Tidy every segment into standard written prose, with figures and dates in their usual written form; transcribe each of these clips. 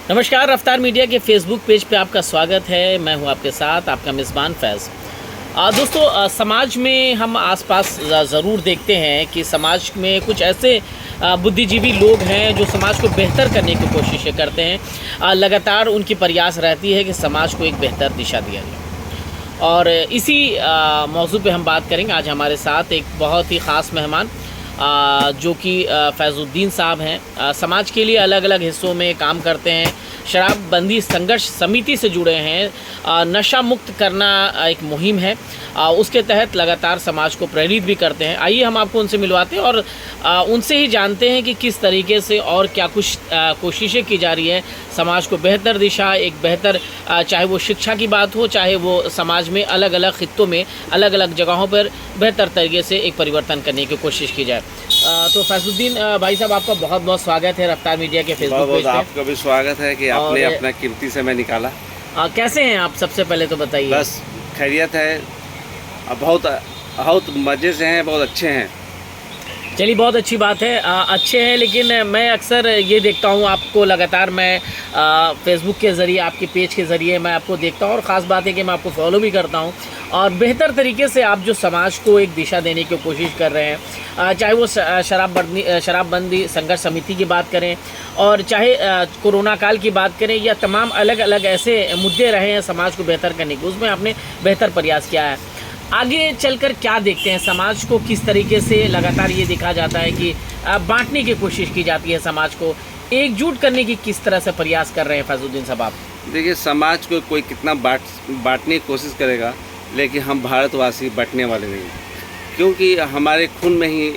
नमस्कार, रफ्तार मीडिया के फेसबुक पेज पे आपका स्वागत है। मैं हूं आपके साथ आपका मेज़बान फैज़। दोस्तों, समाज में हम आसपास ज़रूर देखते हैं कि समाज में कुछ ऐसे बुद्धिजीवी लोग हैं जो समाज को बेहतर करने की कोशिशें करते हैं। लगातार उनकी प्रयास रहती है कि समाज को एक बेहतर दिशा दिया जाए। और इसी मौजू पे हम बात करेंगे। आज हमारे साथ एक बहुत ही ख़ास मेहमान जो कि फैज़ुद्दीन साहब हैं। समाज के लिए अलग अलग हिस्सों में काम करते हैं। शराबबंदी संघर्ष समिति से जुड़े हैं। नशा मुक्त करना एक मुहिम है, उसके तहत लगातार समाज को प्रेरित भी करते हैं। आइए हम आपको उनसे मिलवाते हैं और उनसे ही जानते हैं कि किस तरीके से और क्या कुछ कोशिशें की जा रही है समाज को बेहतर दिशा, एक बेहतर चाहे वो शिक्षा की बात हो, चाहे वो समाज में अलग अलग खित्तों में अलग अलग जगहों पर बेहतर तरीके से एक परिवर्तन करने की कोशिश की जाए। तो फैज़ुद्दीन भाई साहब, आपका बहुत बहुत स्वागत है रफ्तार मीडिया के फेसबुक पेज पे। आपका भी स्वागत है कि आपने अपना कीमती समय निकाला। कैसे हैं आप? सबसे पहले तो बताइए। बस खैरियत है, बहुत मज़े से हैं, बहुत अच्छे हैं। चलिए, बहुत अच्छी बात है। अच्छे हैं, लेकिन मैं अक्सर ये देखता हूँ आपको लगातार। मैं फेसबुक के ज़रिए, आपके पेज के ज़रिए मैं आपको देखता हूँ और ख़ास बात है कि मैं आपको फॉलो भी करता हूँ। और बेहतर तरीके से आप जो समाज को एक दिशा देने की कोशिश कर रहे हैं, चाहे वो शराबबंदी संघर्ष समिति की बात करें और चाहे कोरोना काल की बात करें, या तमाम अलग अलग ऐसे मुद्दे रहे हैं समाज को बेहतर करने के, उसमें आपने बेहतर प्रयास किया है। आगे चलकर क्या देखते हैं? समाज को किस तरीके से लगातार ये देखा जाता है कि बांटने की कोशिश की जाती है, समाज को एकजुट करने की किस तरह से प्रयास कर रहे हैं फैज़ुद्दीन साहब आप? देखिए, समाज को कोई कितना बांटने की कोशिश करेगा, लेकिन हम भारतवासी बांटने वाले नहीं, क्योंकि हमारे खून में ही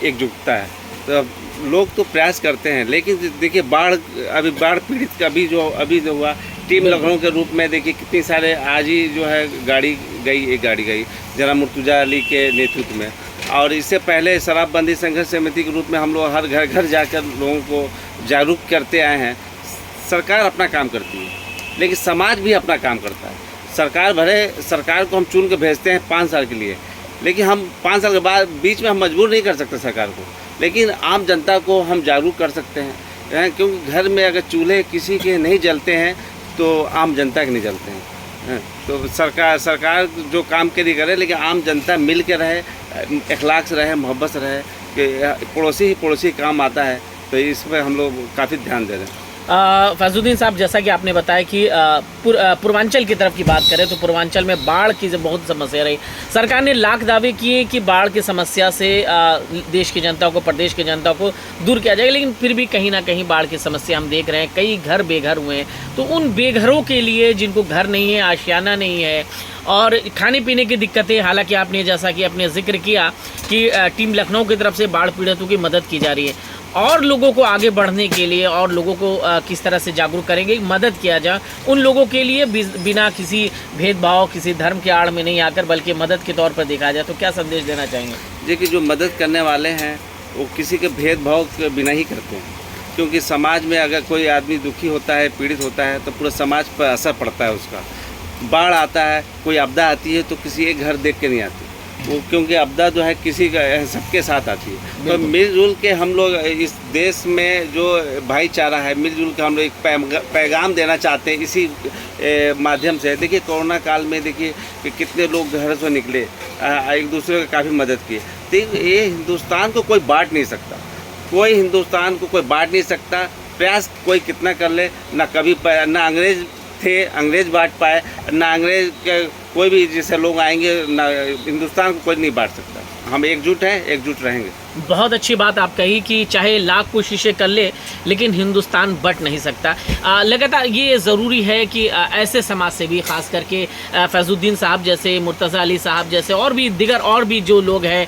एकजुटता है। तो लोग तो प्रयास करते हैं, लेकिन देखिए बाढ़ पीड़ित अभी जो हुआ, टीम लखनऊ के रूप में देखिए कितनी सारे आज ही जो है एक गाड़ी गई जनाब मुर्तुजा अली के नेतृत्व में। और इससे पहले शराबबंदी संघर्ष समिति के रूप में हम लोग हर घर जाकर लोगों को जागरूक करते आए हैं। सरकार अपना काम करती है, लेकिन समाज भी अपना काम करता है। सरकार को हम चुन के भेजते हैं 5 साल के लिए, लेकिन हम 5 साल के बाद बीच में हम मजबूर नहीं कर सकते सरकार को, लेकिन आम जनता को हम जागरूक कर सकते हैं। क्योंकि घर में अगर चूल्हे किसी के नहीं जलते हैं तो आम जनता के नहीं जलते हैं। तो सरकार जो काम के लिए करे, लेकिन आम जनता मिल के रहे, इखलाक से रहे, मोहब्बत से रहे, कि पड़ोसी काम आता है। तो इस पर हम लोग काफ़ी ध्यान दे रहे हैं। फैज़ुद्दीन साहब, जैसा कि आपने बताया कि पूर्वांचल की तरफ की बात करें तो पूर्वांचल में बाढ़ की बहुत समस्या रही। सरकार ने लाख दावे किए कि बाढ़ की समस्या से देश की जनता को, प्रदेश की जनता को दूर किया जाएगा, लेकिन फिर भी कहीं ना कहीं बाढ़ की समस्या हम देख रहे हैं। कई घर बेघर हुए हैं। तो उन बेघरों के लिए, जिनको घर नहीं है, आशियाना नहीं है और खाने पीने की दिक्कतें, हालांकि आपने जैसा कि आपने जिक्र किया कि टीम लखनऊ की तरफ से बाढ़ पीड़ितों की मदद की जा रही है, और लोगों को आगे बढ़ने के लिए और लोगों को किस तरह से जागरूक करेंगे, मदद किया जाए उन लोगों के लिए, बिना किसी भेदभाव, किसी धर्म के आड़ में नहीं आकर, बल्कि मदद के तौर पर देखा जाए, तो क्या संदेश देना चाहेंगे? देखिए, जो मदद करने वाले हैं वो किसी के भेदभाव के बिना ही करते हैं, क्योंकि समाज में अगर कोई आदमी दुखी होता है, पीड़ित होता है, तो पूरा समाज पर असर पड़ता है उसका। बाढ़ आता है, कोई आपदा आती है, तो किसी एक घर देख के नहीं आती वो, क्योंकि आपदा जो है किसी का, सबके साथ आती है। तो मिलजुल के हम लोग इस देश में जो भाईचारा है, मिलजुल के हम लोग एक पैगाम देना चाहते हैं इसी माध्यम से। देखिए, कोरोना काल में देखिए कि कितने लोग घर से निकले, एक दूसरे को काफ़ी मदद की। तो ये हिंदुस्तान को कोई बांट नहीं सकता, प्रयास कोई कितना कर ले, ना कभी ना अंग्रेज बांट पाए, ना अंग्रेज के कोई भी जैसे लोग आएंगे, ना हिंदुस्तान को कोई नहीं बांट सकता। हम एकजुट हैं, एकजुट रहेंगे। बहुत अच्छी बात आप कही कि चाहे लाख कोशिशें कर ले, लेकिन हिंदुस्तान बट नहीं सकता। लगातार ये ज़रूरी है कि ऐसे समाज से भी, ख़ास करके फैज़ुद्दीन साहब जैसे, मुर्तज़ा अली साहब जैसे, और भी दिगर और भी जो लोग हैं,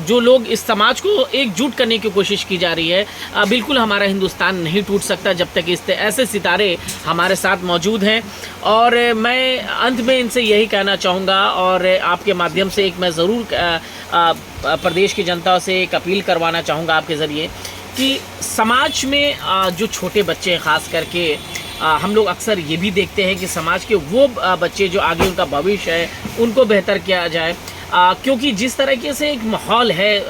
जो लोग इस समाज को एकजुट करने की कोशिश की जा रही है। बिल्कुल हमारा हिंदुस्तान नहीं टूट सकता जब तक ऐसे सितारे हमारे साथ मौजूद हैं। और मैं अंत में इनसे यही कहना चाहूँगा, और आपके माध्यम से एक मैं ज़रूर प्रदेश की जनता से एक अपील करवाना चाहूँगा आपके ज़रिए, कि समाज में जो छोटे बच्चे हैं, ख़ास करके हम लोग अक्सर ये भी देखते हैं कि समाज के वो बच्चे जो आगे उनका भविष्य है, उनको बेहतर किया जाए। क्योंकि जिस तरीके से एक माहौल है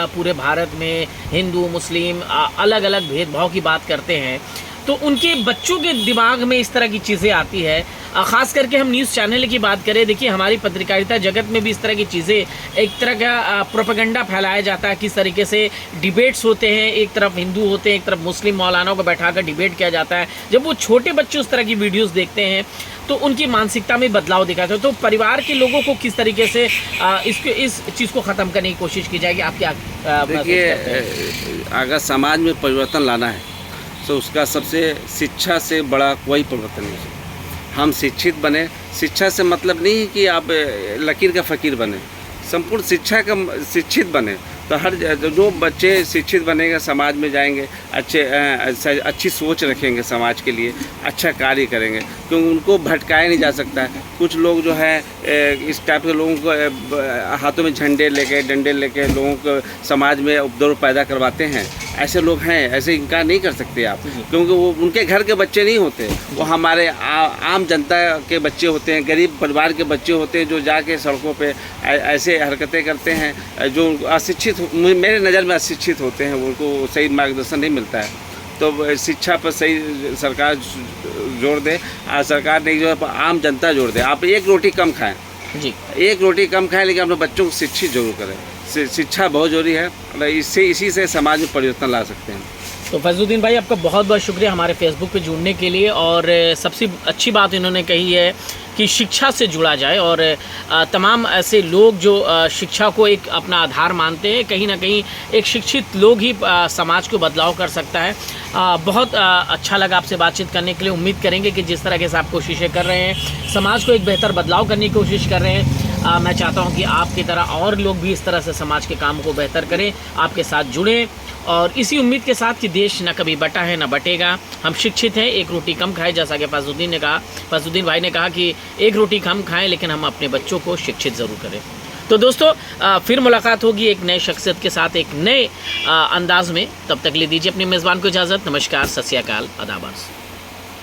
पूरे भारत में, हिंदू मुस्लिम अलग अलग भेदभाव की बात करते हैं, तो उनके बच्चों के दिमाग में इस तरह की चीज़ें आती है। ख़ास करके हम न्यूज़ चैनल की बात करें, देखिए हमारी पत्रकारिता जगत में भी इस तरह की चीज़ें, एक तरह का प्रोपेगेंडा फैलाया जाता है, किस तरीके से डिबेट्स होते हैं, एक तरफ हिंदू होते हैं, एक तरफ मुस्लिम मौलानाओं को बैठाकर डिबेट किया जाता है। जब वो छोटे बच्चे उस तरह की वीडियोज़ देखते हैं तो उनकी मानसिकता में बदलाव दिखाता है। तो परिवार के लोगों को किस तरीके से इस चीज़ को ख़त्म करने की कोशिश की जाएगी, आप क्या देखिए, अगर समाज में परिवर्तन लाना है तो उसका सबसे शिक्षा से बड़ा कोई परिवर्तन नहीं है। हम शिक्षित बने। शिक्षा से मतलब नहीं कि आप लकीर का फ़कीर बने, संपूर्ण शिक्षा का शिक्षित बने। तो हर जो बच्चे शिक्षित बनेंगे समाज में जाएंगे, अच्छी सोच रखेंगे, समाज के लिए अच्छा कार्य करेंगे, क्योंकि उनको भटकाया नहीं जा सकता है। कुछ लोग जो है इस टाइप के लोगों को हाथों में झंडे लेके, डंडे लेके लोगों को समाज में उपद्रव पैदा करवाते हैं। ऐसे लोग हैं, ऐसे इनकार नहीं कर सकते आप, क्योंकि वो उनके घर के बच्चे नहीं होते, वो हमारे आम जनता के बच्चे होते हैं, गरीब परिवार के बच्चे होते हैं, जो जाके सड़कों पे ऐसे हरकतें करते हैं। जो अशिक्षित, मेरे नज़र में अशिक्षित होते हैं, उनको सही मार्गदर्शन नहीं मिलता है। तो शिक्षा पर सही सरकार जोर दे, सरकार नहीं जो है आम जनता जोर दे। आप एक रोटी कम खाएं जी, एक रोटी कम खाएं, लेकिन अपने बच्चों को शिक्षित जरूर करें। शिक्षा बहुत ज़रूरी है, इसी से समाज में परिवर्तन ला सकते हैं। तो फैज़ुद्दीन भाई, आपका बहुत बहुत शुक्रिया हमारे फेसबुक पे जुड़ने के लिए। और सबसे अच्छी बात इन्होंने कही है कि शिक्षा से जुड़ा जाए, और तमाम ऐसे लोग जो शिक्षा को एक अपना आधार मानते हैं, कहीं ना कहीं एक शिक्षित लोग ही समाज को बदलाव कर सकता है। बहुत अच्छा लगा आपसे बातचीत करने के लिए। उम्मीद करेंगे कि जिस तरह के से आप कोशिशें कर रहे हैं, समाज को एक बेहतर बदलाव करने की कोशिश कर रहे हैं, मैं चाहता हूं कि आपकी तरह और लोग भी इस तरह से समाज के काम को बेहतर करें, आपके साथ जुड़ें। और इसी उम्मीद के साथ कि देश न कभी बटा है न बटेगा, हम शिक्षित हैं, एक रोटी कम खाएं, जैसा कि फैज़ुद्दीन भाई ने कहा कि एक रोटी कम खाएं, लेकिन हम अपने बच्चों को शिक्षित ज़रूर करें। तो दोस्तों, फिर मुलाकात होगी एक नए शख्सियत के साथ, एक नए अंदाज में। तब तक ले दीजिए अपने मेज़बान को इजाज़त। नमस्कार, सत श्री अकाल, आदाब।